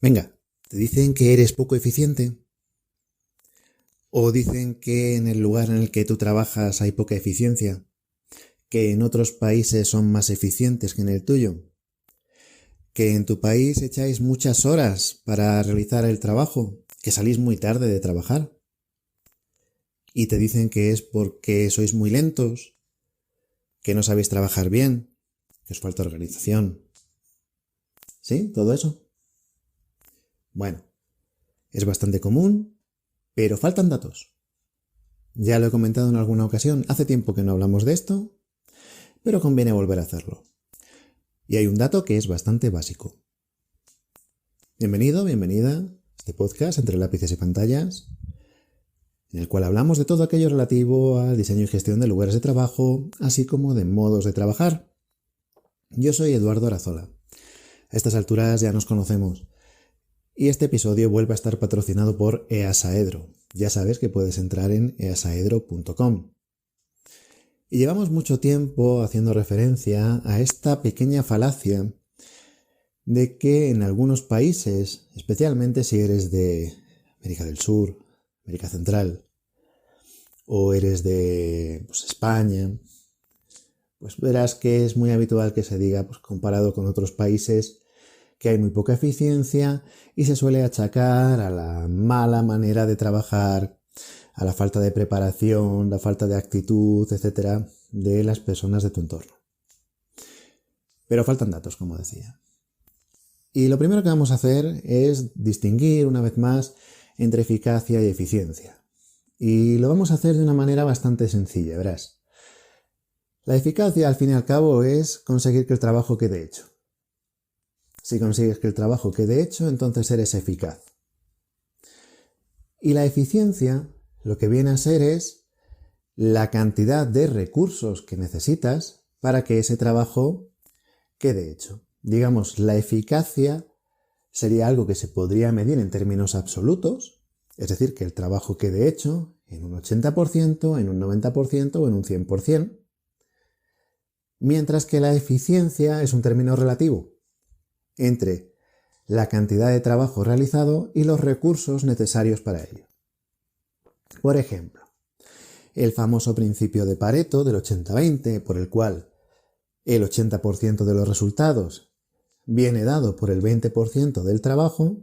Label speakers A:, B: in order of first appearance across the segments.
A: Venga, ¿te dicen que eres poco eficiente? ¿O dicen que en el lugar en el que tú trabajas hay poca eficiencia? ¿Que en otros países son más eficientes que en el tuyo? ¿Que en tu país echáis muchas horas para realizar el trabajo? ¿Que salís muy tarde de trabajar? ¿Y te dicen que es porque sois muy lentos? ¿Que no sabéis trabajar bien? ¿Que os falta organización? ¿Sí? ¿Todo eso? Bueno, es bastante común, pero faltan datos. Ya lo he comentado en alguna ocasión, hace tiempo que no hablamos de esto, pero conviene volver a hacerlo. Y hay un dato que es bastante básico. Bienvenido, bienvenida a este podcast entre lápices y pantallas, en el cual hablamos de todo aquello relativo al diseño y gestión de lugares de trabajo, así como de modos de trabajar. Yo soy Eduardo Arazola. A estas alturas ya nos conocemos. Y este episodio vuelve a estar patrocinado por Easaedro. Ya sabes que puedes entrar en easaedro.com. Y llevamos mucho tiempo haciendo referencia a esta pequeña falacia de que en algunos países, especialmente si eres de América del Sur, América Central, o eres de España, pues verás que es muy habitual que se diga, pues comparado con otros países, que hay muy poca eficiencia y se suele achacar a la mala manera de trabajar, a la falta de preparación, la falta de actitud, etcétera, de las personas de tu entorno. Pero faltan datos, como decía. Y lo primero que vamos a hacer es distinguir una vez más entre eficacia y eficiencia. Y lo vamos a hacer de una manera bastante sencilla, verás. La eficacia, al fin y al cabo, es conseguir que el trabajo quede hecho. Si consigues que el trabajo quede hecho, entonces eres eficaz. Y la eficiencia, lo que viene a ser es la cantidad de recursos que necesitas para que ese trabajo quede hecho. Digamos, la eficacia sería algo que se podría medir en términos absolutos, es decir, que el trabajo quede hecho en un 80%, en un 90% o en un 100%, mientras que la eficiencia es un término relativo entre la cantidad de trabajo realizado y los recursos necesarios para ello. Por ejemplo, el famoso principio de Pareto del 80-20, por el cual el 80% de los resultados viene dado por el 20% del trabajo,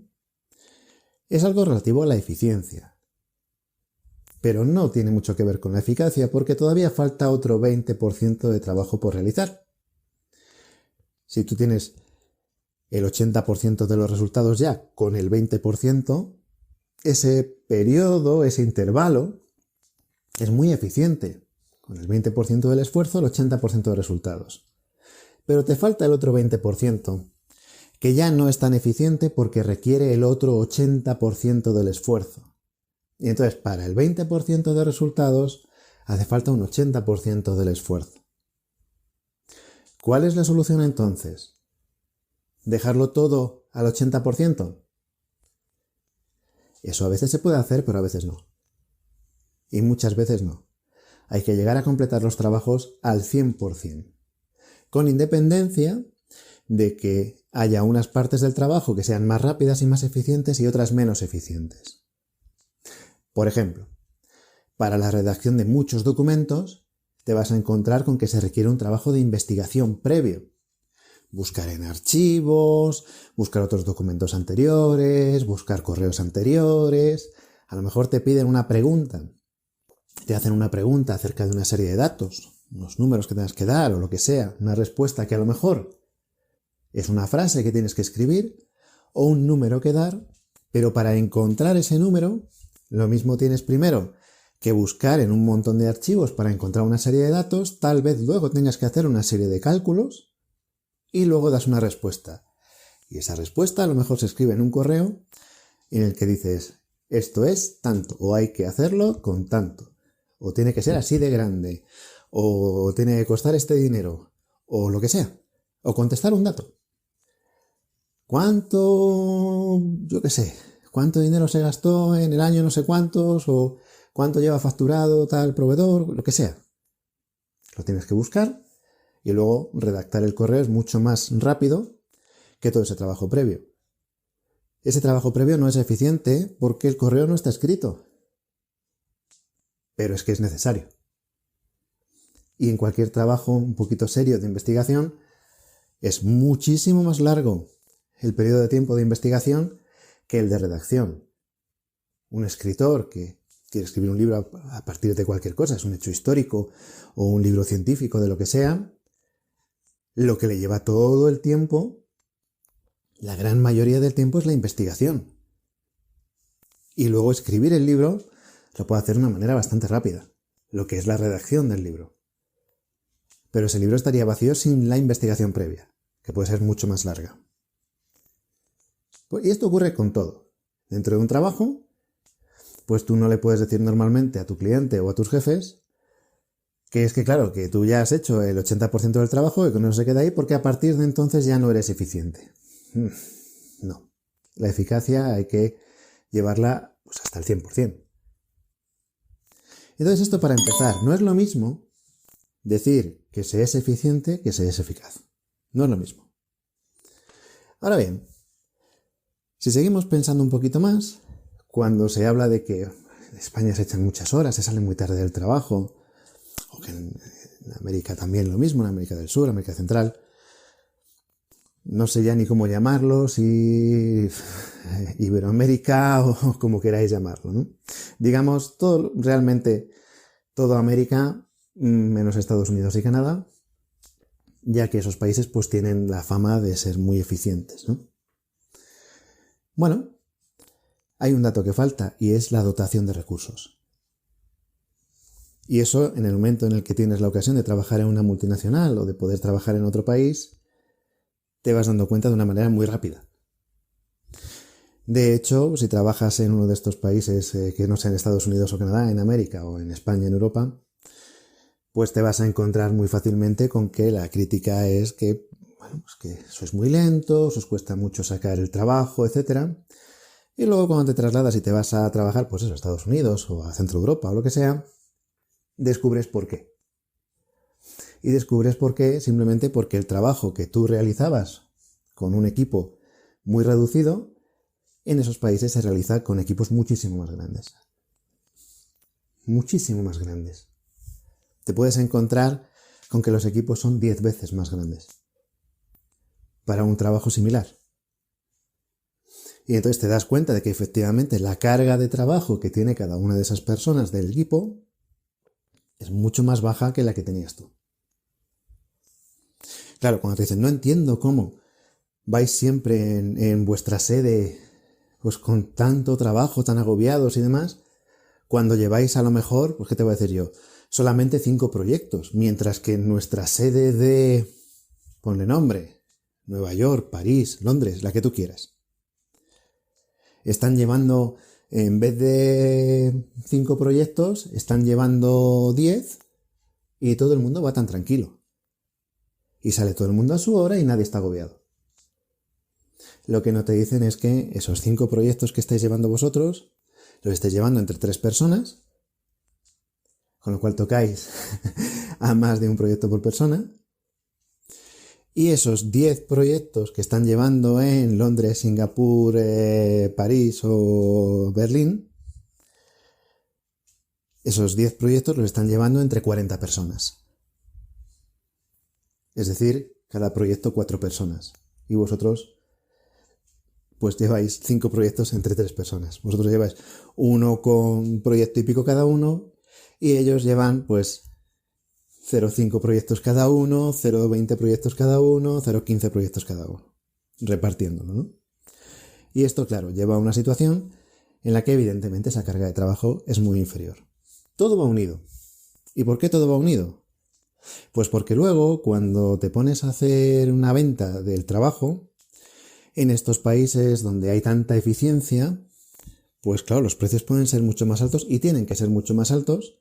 A: es algo relativo a la eficiencia. Pero no tiene mucho que ver con la eficacia porque todavía falta otro 20% de trabajo por realizar. Si tú tienes el 80% de los resultados ya con el 20%, ese periodo, ese intervalo, es muy eficiente. Con el 20% del esfuerzo, el 80% de resultados. Pero te falta el otro 20%, que ya no es tan eficiente porque requiere el otro 80% del esfuerzo. Y entonces, para el 20% de resultados, hace falta un 80% del esfuerzo. ¿Cuál es la solución entonces? ¿Dejarlo todo al 80%? Eso a veces se puede hacer, pero a veces no. Y muchas veces no. Hay que llegar a completar los trabajos al 100%. Con independencia de que haya unas partes del trabajo que sean más rápidas y más eficientes y otras menos eficientes. Por ejemplo, para la redacción de muchos documentos te vas a encontrar con que se requiere un trabajo de investigación previo. Buscar en archivos, buscar otros documentos anteriores, buscar correos anteriores. A lo mejor te piden una pregunta. Te hacen una pregunta acerca de una serie de datos, unos números que tengas que dar o lo que sea, una respuesta que a lo mejor es una frase que tienes que escribir o un número que dar, pero para encontrar ese número, lo mismo tienes primero que buscar en un montón de archivos para encontrar una serie de datos, tal vez luego tengas que hacer una serie de cálculos y luego das una respuesta. Y esa respuesta a lo mejor se escribe en un correo en el que dices, esto es tanto, o hay que hacerlo con tanto, o tiene que ser así de grande, o tiene que costar este dinero, o lo que sea, o contestar un dato. ¿Cuánto, cuánto dinero se gastó en el año no sé cuántos, o cuánto lleva facturado tal proveedor, lo que sea? Lo tienes que buscar y luego redactar el correo es mucho más rápido que todo ese trabajo previo. Ese trabajo previo no es eficiente porque el correo no está escrito. Pero es que es necesario. Y en cualquier trabajo un poquito serio de investigación, es muchísimo más largo el periodo de tiempo de investigación que el de redacción. Un escritor que quiere escribir un libro a partir de cualquier cosa, es un hecho histórico o un libro científico, de lo que sea, lo que le lleva todo el tiempo, la gran mayoría del tiempo, es la investigación. Y luego escribir el libro lo puede hacer de una manera bastante rápida, lo que es la redacción del libro. Pero ese libro estaría vacío sin la investigación previa, que puede ser mucho más larga. Y esto ocurre con todo. Dentro de un trabajo, pues tú no le puedes decir normalmente a tu cliente o a tus jefes que es que, claro, que tú ya has hecho el 80% del trabajo y que no se queda ahí porque a partir de entonces ya no eres eficiente. No. La eficacia hay que llevarla pues, hasta el 100%. Entonces, esto para empezar, no es lo mismo decir que se es eficiente que se es eficaz. No es lo mismo. Ahora bien, si seguimos pensando un poquito más, cuando se habla de que en España se echan muchas horas, se sale muy tarde del trabajo, o que en América también lo mismo, en América del Sur, América Central, no sé ya ni cómo llamarlo, si Iberoamérica o como queráis llamarlo, ¿no? Digamos, realmente toda América, menos Estados Unidos y Canadá, ya que esos países pues tienen la fama de ser muy eficientes, ¿no? Bueno, hay un dato que falta y es la dotación de recursos. Y eso, en el momento en el que tienes la ocasión de trabajar en una multinacional o de poder trabajar en otro país, te vas dando cuenta de una manera muy rápida. De hecho, si trabajas en uno de estos países que no sea en Estados Unidos o Canadá, en América o en España, en Europa, pues te vas a encontrar muy fácilmente con que la crítica es que, bueno, pues que sois muy lentos, os cuesta mucho sacar el trabajo, etc. Y luego cuando te trasladas y te vas a trabajar, pues eso, a Estados Unidos o a Centro Europa o lo que sea, descubres por qué. Y descubres por qué simplemente porque el trabajo que tú realizabas con un equipo muy reducido, en esos países se realiza con equipos muchísimo más grandes. Muchísimo más grandes. Te puedes encontrar con que los equipos son 10 veces más grandes para un trabajo similar. Y entonces te das cuenta de que efectivamente la carga de trabajo que tiene cada una de esas personas del equipo es mucho más baja que la que tenías tú. Claro, cuando te dicen, no entiendo cómo vais siempre en vuestra sede pues con tanto trabajo, tan agobiados y demás, cuando lleváis a lo mejor, pues ¿qué te voy a decir yo? Solamente 5 proyectos, mientras que en nuestra sede de, ponle nombre, Nueva York, París, Londres, la que tú quieras, están llevando, en vez de 5 proyectos, están llevando 10 y todo el mundo va tan tranquilo. Y sale todo el mundo a su hora y nadie está agobiado. Lo que no te dicen es que esos 5 proyectos que estáis llevando vosotros, los estáis llevando entre 3 personas, con lo cual tocáis a más de un proyecto por persona, y esos 10 proyectos que están llevando en Londres, Singapur, París o Berlín, esos 10 proyectos los están llevando entre 40 personas. Es decir, cada proyecto 4 personas. Y vosotros, pues lleváis 5 proyectos entre 3 personas. Vosotros lleváis uno con proyecto y pico cada uno, y ellos llevan, pues, 0,5 proyectos cada uno, 0,20 proyectos cada uno, 0,15 proyectos cada uno. Repartiéndolo, ¿no? Y esto, claro, lleva a una situación en la que evidentemente esa carga de trabajo es muy inferior. Todo va unido. ¿Y por qué todo va unido? Pues porque luego, cuando te pones a hacer una venta del trabajo, en estos países donde hay tanta eficiencia, pues claro, los precios pueden ser mucho más altos y tienen que ser mucho más altos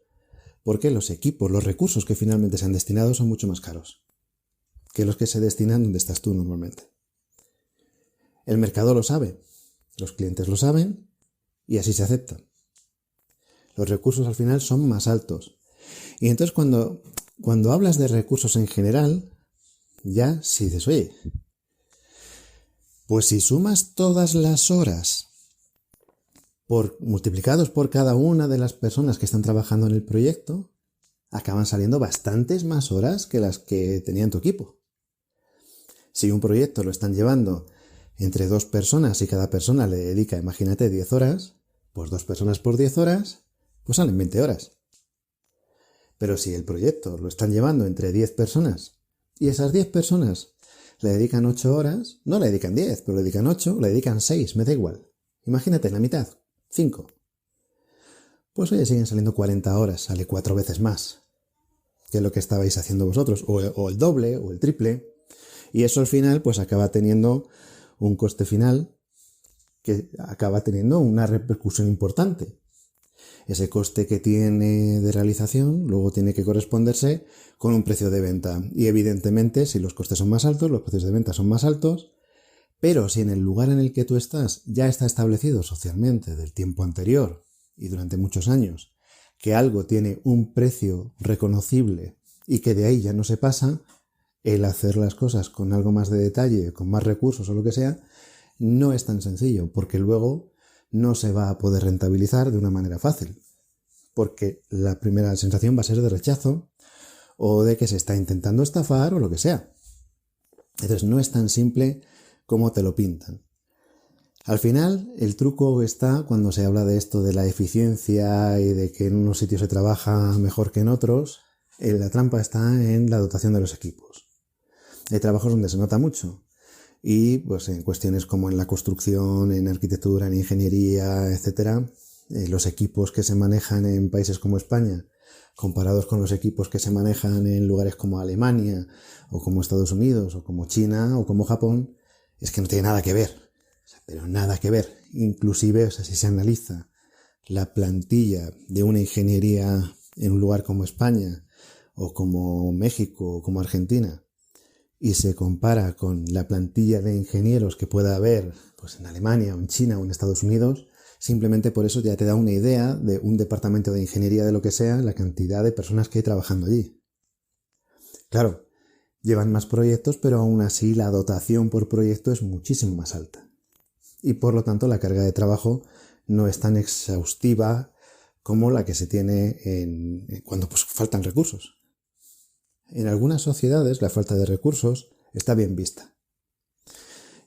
A: porque los equipos, los recursos que finalmente se han destinado son mucho más caros que los que se destinan donde estás tú normalmente. El mercado lo sabe, los clientes lo saben y así se acepta. Los recursos al final son más altos. Y entonces cuando hablas de recursos en general, ya si dices, oye, Pues si sumas todas las horas multiplicados por cada una de las personas que están trabajando en el proyecto, acaban saliendo bastantes más horas que las que tenía en tu equipo. Si un proyecto lo están llevando entre 2 personas y cada persona le dedica, imagínate, 10 horas, pues 2 personas por 10 horas, pues salen 20 horas. Pero si el proyecto lo están llevando entre 10 personas y esas 10 personas le dedican 8 horas, no le dedican 10, pero le dedican 8, le dedican 6, me da igual. Imagínate, la mitad, 5. Pues oye, siguen saliendo 40 horas, sale 4 veces más que lo que estabais haciendo vosotros, o el doble, o el triple. Y eso al final pues acaba teniendo un coste final que acaba teniendo una repercusión importante. Ese coste que tiene de realización luego tiene que corresponderse con un precio de venta. Y evidentemente, si los costes son más altos, los precios de venta son más altos, pero si en el lugar en el que tú estás ya está establecido socialmente del tiempo anterior y durante muchos años que algo tiene un precio reconocible y que de ahí ya no se pasa, el hacer las cosas con algo más de detalle, con más recursos o lo que sea, no es tan sencillo, porque luego no se va a poder rentabilizar de una manera fácil, porque la primera sensación va a ser de rechazo o de que se está intentando estafar o lo que sea. Entonces no es tan simple como te lo pintan. Al final, el truco está cuando se habla de esto de la eficiencia y de que en unos sitios se trabaja mejor que en otros. La trampa está en la dotación de los equipos. Hay trabajos donde se nota mucho. Y pues en cuestiones como en la construcción, en arquitectura, en ingeniería, etc., los equipos que se manejan en países como España, comparados con los equipos que se manejan en lugares como Alemania, o como Estados Unidos, o como China, o como Japón, es que no tiene nada que ver. Pero nada que ver. Inclusive, si se analiza la plantilla de una ingeniería en un lugar como España, o como México, o como Argentina, y se compara con la plantilla de ingenieros que pueda haber pues en Alemania, o en China, o en Estados Unidos, simplemente por eso ya te da una idea de un departamento de ingeniería de lo que sea, la cantidad de personas que hay trabajando allí. Claro, llevan más proyectos, pero aún así la dotación por proyecto es muchísimo más alta. Y por lo tanto la carga de trabajo no es tan exhaustiva como la que se tiene cuando pues faltan recursos. En algunas sociedades la falta de recursos está bien vista.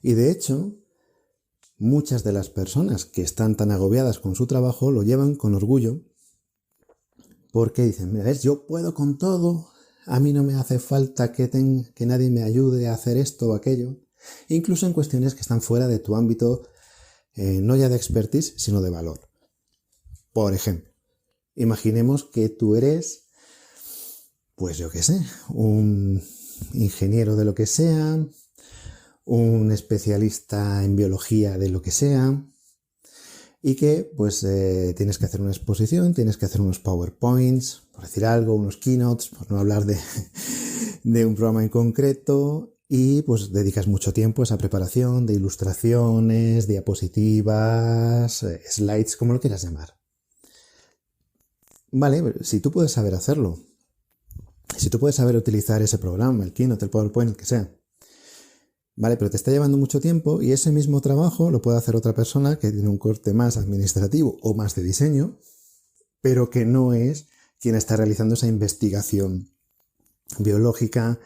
A: Y de hecho, muchas de las personas que están tan agobiadas con su trabajo lo llevan con orgullo porque dicen, mira, yo puedo con todo, a mí no me hace falta que nadie me ayude a hacer esto o aquello. Incluso en cuestiones que están fuera de tu ámbito, no ya de expertise, sino de valor. Por ejemplo, imaginemos que tú eres, pues yo qué sé, un ingeniero de lo que sea, un especialista en biología de lo que sea, y que pues tienes que hacer una exposición, tienes que hacer unos PowerPoints, por decir algo, unos keynotes, por no hablar de un programa en concreto, y pues dedicas mucho tiempo a esa preparación de ilustraciones, diapositivas, slides, como lo quieras llamar. Vale, si tú puedes saber hacerlo, si tú puedes saber utilizar ese programa, el Keynote, el PowerPoint, el que sea, vale, pero te está llevando mucho tiempo y ese mismo trabajo lo puede hacer otra persona que tiene un corte más administrativo o más de diseño, pero que no es quien está realizando esa investigación biológica,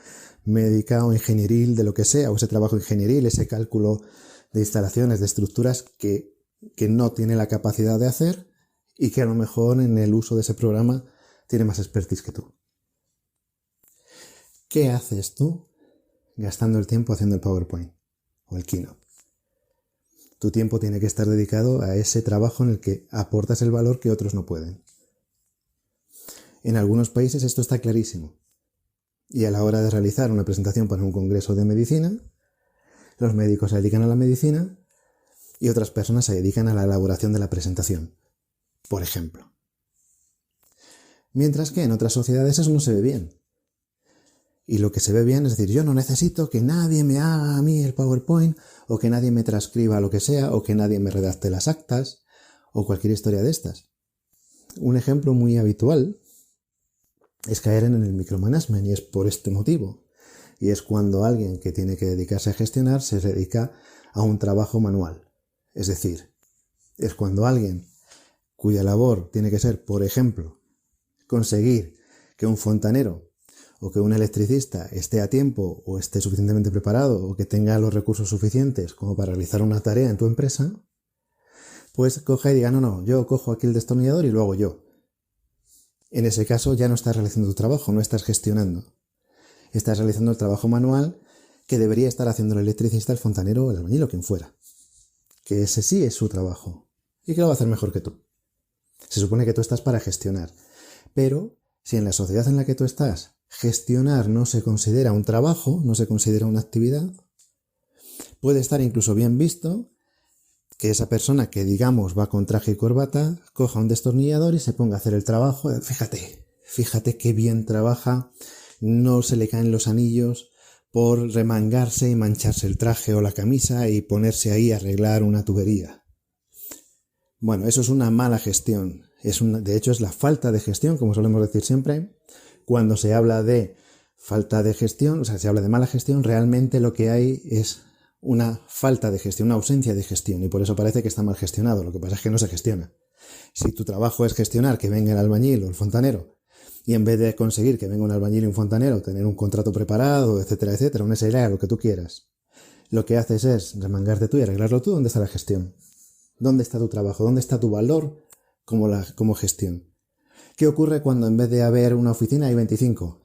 A: médica o ingenieril, de lo que sea, o ese trabajo ingenieril, ese cálculo de instalaciones, de estructuras que no tiene la capacidad de hacer y que a lo mejor en el uso de ese programa tiene más expertise que tú. ¿Qué haces tú gastando el tiempo haciendo el PowerPoint o el Keynote? Tu tiempo tiene que estar dedicado a ese trabajo en el que aportas el valor que otros no pueden. En algunos países esto está clarísimo. Y a la hora de realizar una presentación para un congreso de medicina, los médicos se dedican a la medicina y otras personas se dedican a la elaboración de la presentación, por ejemplo. Mientras que en otras sociedades eso no se ve bien. Y lo que se ve bien es decir, yo no necesito que nadie me haga a mí el PowerPoint, o que nadie me transcriba lo que sea, o que nadie me redacte las actas, o cualquier historia de estas. Un ejemplo muy habitual es caer en el micromanagement, y es por este motivo. Y es cuando alguien que tiene que dedicarse a gestionar se dedica a un trabajo manual. Es decir, es cuando alguien cuya labor tiene que ser, por ejemplo, conseguir que un fontanero o que un electricista esté a tiempo o esté suficientemente preparado o que tenga los recursos suficientes como para realizar una tarea en tu empresa, pues coja y diga, no, yo cojo aquí el destornillador y lo hago yo. En ese caso ya no estás realizando tu trabajo, no estás gestionando. Estás realizando el trabajo manual que debería estar haciendo el electricista, el fontanero, el albañil o quien fuera. Que ese sí es su trabajo y que lo va a hacer mejor que tú. Se supone que tú estás para gestionar. Pero si en la sociedad en la que tú estás gestionar no se considera un trabajo, no se considera una actividad, puede estar incluso bien visto que esa persona que digamos va con traje y corbata coja un destornillador y se ponga a hacer el trabajo. Fíjate qué bien trabaja, no se le caen los anillos por remangarse y mancharse el traje o la camisa y ponerse ahí a arreglar una tubería. Bueno, eso es una mala gestión. De hecho, es la falta de gestión, como solemos decir siempre. Cuando se habla de falta de gestión, o sea, se habla de mala gestión, realmente lo que hay es una falta de gestión, una ausencia de gestión, y por eso parece que está mal gestionado. Lo que pasa es que no se gestiona. Si tu trabajo es gestionar que venga el albañil o el fontanero, y en vez de conseguir que venga un albañil y un fontanero, tener un contrato preparado, etcétera, un SLA, lo que tú quieras, lo que haces es remangarte tú y arreglarlo tú, ¿dónde está la gestión? ¿Dónde está tu trabajo? ¿Dónde está tu valor como gestión? ¿Qué ocurre cuando en vez de haber una oficina hay 25?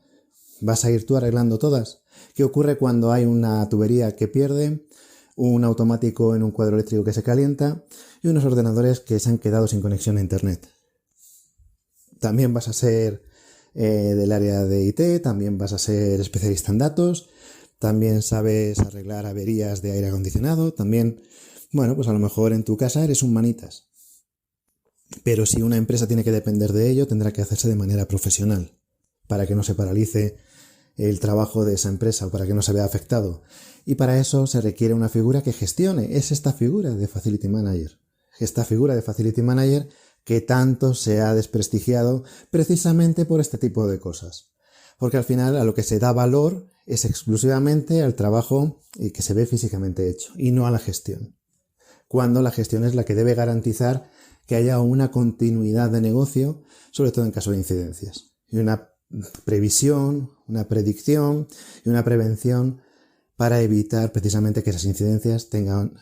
A: ¿Vas a ir tú arreglando todas? ¿Qué ocurre cuando hay una tubería que pierde, un automático en un cuadro eléctrico que se calienta y unos ordenadores que se han quedado sin conexión a internet? También vas a ser del área de IT, también vas a ser especialista en datos, también sabes arreglar averías de aire acondicionado, también, bueno, pues a lo mejor en tu casa eres un manitas. Pero si una empresa tiene que depender de ello, tendrá que hacerse de manera profesional, para que no se paralice el trabajo de esa empresa o para que no se vea afectado. Y para eso se requiere una figura que gestione. Es esta figura de Facility Manager. Esta figura de Facility Manager que tanto se ha desprestigiado precisamente por este tipo de cosas. Porque al final a lo que se da valor es exclusivamente al trabajo que se ve físicamente hecho y no a la gestión. Cuando la gestión es la que debe garantizar que haya una continuidad de negocio, sobre todo en caso de incidencias. Y una previsión, una predicción y una prevención para evitar precisamente que esas incidencias tengan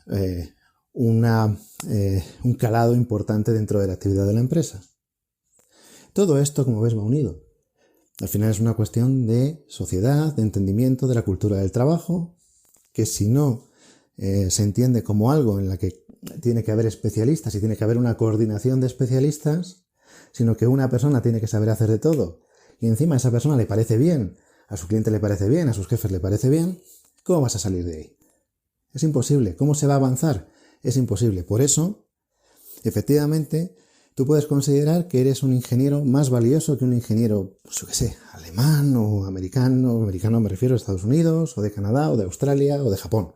A: un calado importante dentro de la actividad de la empresa. Todo esto, como ves, va unido. Al final es una cuestión de sociedad, de entendimiento de la cultura del trabajo, que si no se entiende como algo en la que tiene que haber especialistas y tiene que haber una coordinación de especialistas, sino que una persona tiene que saber hacer de todo y encima a esa persona le parece bien, a su cliente le parece bien, a sus jefes le parece bien, ¿cómo vas a salir de ahí? Es imposible. ¿Cómo se va a avanzar? Es imposible. Por eso, efectivamente, tú puedes considerar que eres un ingeniero más valioso que un ingeniero, pues yo qué sé, alemán o americano me refiero a Estados Unidos, o de Canadá, o de Australia, o de Japón.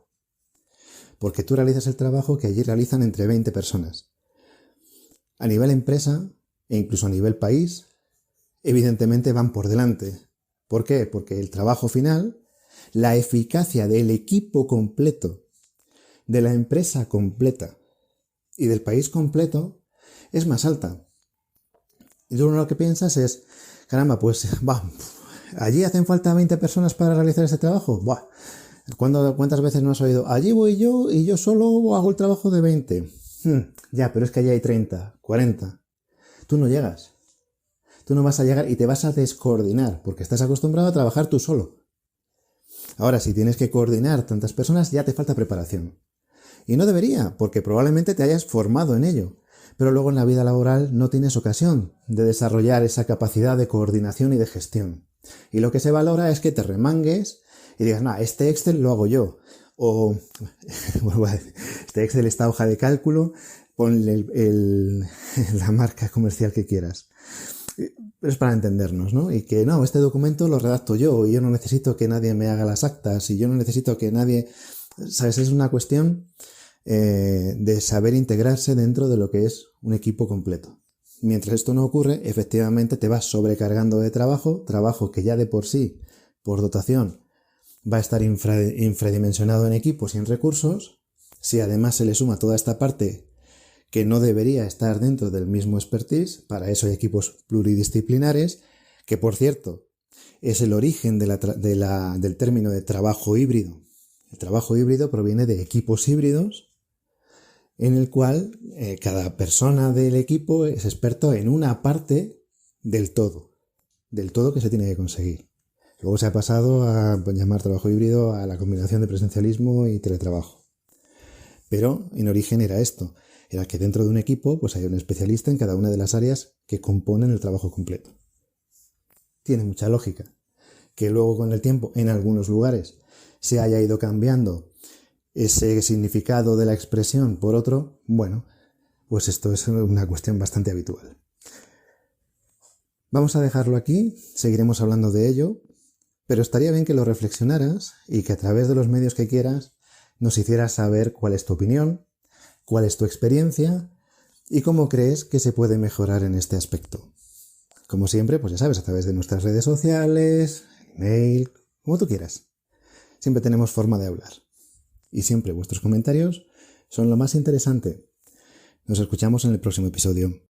A: Porque tú realizas el trabajo que allí realizan entre 20 personas. A nivel empresa, e incluso a nivel país, evidentemente van por delante. ¿Por qué? Porque el trabajo final, la eficacia del equipo completo, de la empresa completa y del país completo es más alta. Y tú lo que piensas es, caramba, pues, allí hacen falta 20 personas para realizar ese trabajo. ¿Cuántas veces no has oído? Allí voy yo y yo solo hago el trabajo de 20. Ya, pero es que allí hay 30, 40. Tú no llegas. Tú no vas a llegar y te vas a descoordinar porque estás acostumbrado a trabajar tú solo. Ahora, si tienes que coordinar tantas personas, ya te falta preparación. Y no debería, porque probablemente te hayas formado en ello. Pero luego en la vida laboral no tienes ocasión de desarrollar esa capacidad de coordinación y de gestión. Y lo que se valora es que te remangues y digas, no, este Excel lo hago yo. O, este Excel, esta hoja de cálculo, ponle la marca comercial que quieras. Pero es para entendernos, ¿no? Y que no, este documento lo redacto yo y yo no necesito que nadie me haga las actas y yo no necesito que nadie... ¿Sabes? Es una cuestión de saber integrarse dentro de lo que es un equipo completo. Mientras esto no ocurre, efectivamente te vas sobrecargando de trabajo que ya de por sí, por dotación, va a estar infradimensionado en equipos y en recursos, Si además se le suma toda esta parte que no debería estar dentro del mismo expertise, para eso hay equipos pluridisciplinares, que por cierto es el origen del término de trabajo híbrido. El trabajo híbrido proviene de equipos híbridos, en el cual cada persona del equipo es experto en una parte del todo que se tiene que conseguir. Luego se ha pasado a llamar trabajo híbrido a la combinación de presencialismo y teletrabajo. Pero en origen era esto, era que dentro de un equipo pues hay un especialista en cada una de las áreas que componen el trabajo completo. Tiene mucha lógica. Que luego con el tiempo en algunos lugares se haya ido cambiando ese significado de la expresión por otro, bueno, pues esto es una cuestión bastante habitual. Vamos a dejarlo aquí, seguiremos hablando de ello, pero estaría bien que lo reflexionaras y que a través de los medios que quieras nos hicieras saber cuál es tu opinión, cuál es tu experiencia y cómo crees que se puede mejorar en este aspecto. Como siempre, pues ya sabes, a través de nuestras redes sociales, email, como tú quieras. Siempre tenemos forma de hablar. Y siempre vuestros comentarios son lo más interesante. Nos escuchamos en el próximo episodio.